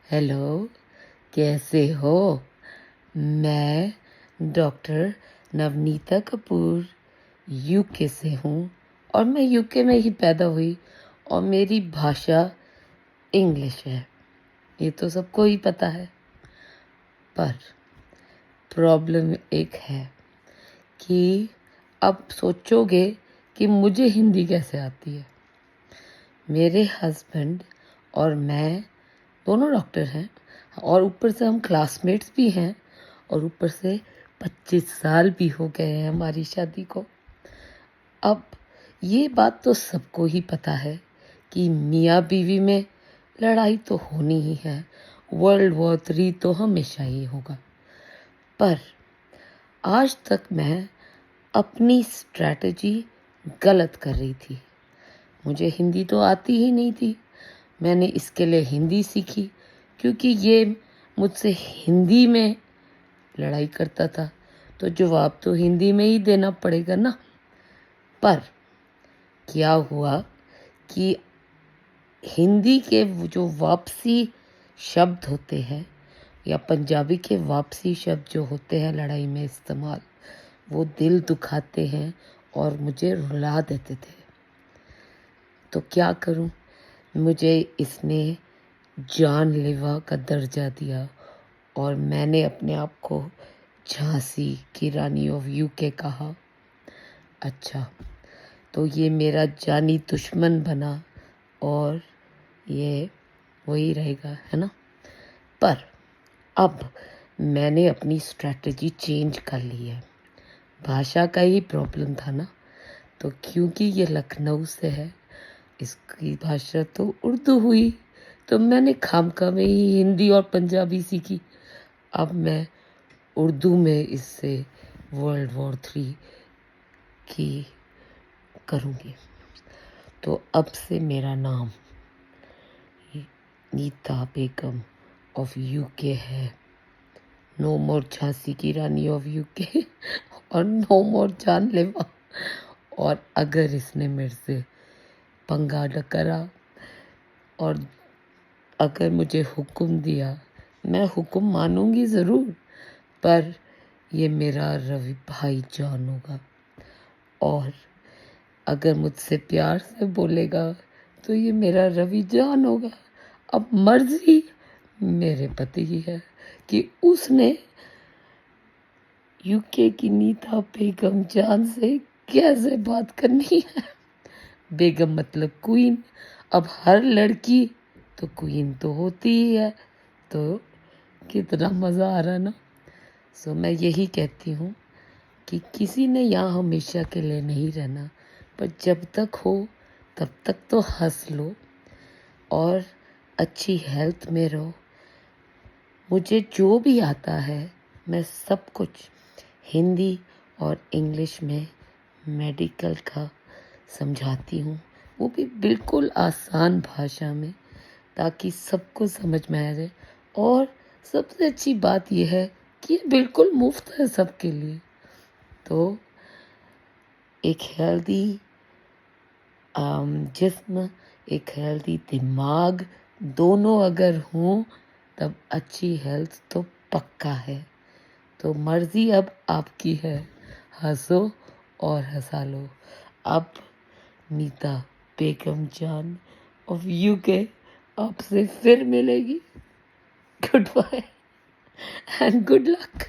Hello, कैसे हो? मैं डॉक्टर नवनीता कपूर यूके से हूँ और मैं यूके में ही पैदा हुई और मेरी भाषा इंग्लिश है। ये तो सबको ही पता है। पर प्रॉब्लम एक है कि अब सोचोगे कि मुझे हिंदी कैसे आती है। मेरे हस्बैंड और मैं दोनों डॉक्टर हैं और ऊपर से हम क्लासमेट्स भी हैं और ऊपर से 25 साल भी हो गए हैं हमारी शादी को। अब ये बात तो सबको ही पता है कि मियाँ बीवी में लड़ाई तो होनी ही है, वर्ल्ड वॉर 3 तो हमेशा ही होगा। पर आज तक मैं अपनी स्ट्रैटेजी गलत कर रही थी। मुझे हिंदी तो आती ही नहीं थी। मैंने इसके लिए हिंदी सीखी क्योंकि ये मुझसे हिंदी में लड़ाई करता था, तो जवाब तो हिंदी में ही देना पड़ेगा ना। पर क्या हुआ कि हिंदी के वो जो वापसी शब्द होते हैं या पंजाबी के वापसी शब्द जो होते हैं लड़ाई में इस्तेमाल, वो दिल दुखाते हैं और मुझे रुला देते थे। तो क्या करूं? मुझे इसने जानलेवा का दर्जा दिया और मैंने अपने आप को झांसी की रानी ऑफ यूके कहा। अच्छा, तो ये मेरा जानी दुश्मन बना और ये वही रहेगा, है ना। पर अब मैंने अपनी स्ट्रैटेजी चेंज कर ली है। भाषा का ही प्रॉब्लम था ना, तो क्योंकि ये लखनऊ से है, इसकी भाषा तो उर्दू हुई, तो मैंने खामखा में ही हिंदी और पंजाबी सीखी। अब मैं उर्दू में इससे वर्ल्ड वॉर 3 की करूँगी। तो अब से मेरा नाम नीता बेगम ऑफ यूके है। नो मोर झांसी की रानी ऑफ यूके और नो मोर जानलेवा। और अगर इसने मेरे से पंगा न करा और अगर मुझे हुक्म दिया, मैं हुक्म मानूंगी ज़रूर, पर ये मेरा रवि भाईजान होगा। और अगर मुझसे प्यार से बोलेगा तो ये मेरा रवि जान होगा। अब मर्जी मेरे पति की है कि उसने यूके की नीता बेगम जान से कैसे बात करनी है। बेगम मतलब क्वीन। अब हर लड़की तो क्वीन तो होती ही है, तो कितना मज़ा आ रहा ना। सो मैं यही कहती हूँ कि किसी ने यहाँ हमेशा के लिए नहीं रहना, पर जब तक हो तब तक तो हंस लो और अच्छी हेल्थ में रहो। मुझे जो भी आता है मैं सब कुछ हिंदी और इंग्लिश में मेडिकल का समझाती हूँ, वो भी बिल्कुल आसान भाषा में, ताकि सबको समझ में आ जाए। और सबसे अच्छी बात यह है कि ये बिल्कुल मुफ्त है सबके लिए। तो एक हेल्दी जिस्म, एक हेल्दी दिमाग, दोनों अगर हों तब अच्छी हेल्थ तो पक्का है। तो मर्जी अब आपकी है, हंसो और हंसा लो। अब नीता बेगम जान ऑफ यूके आपसे फिर मिलेगी। Good bye and good luck.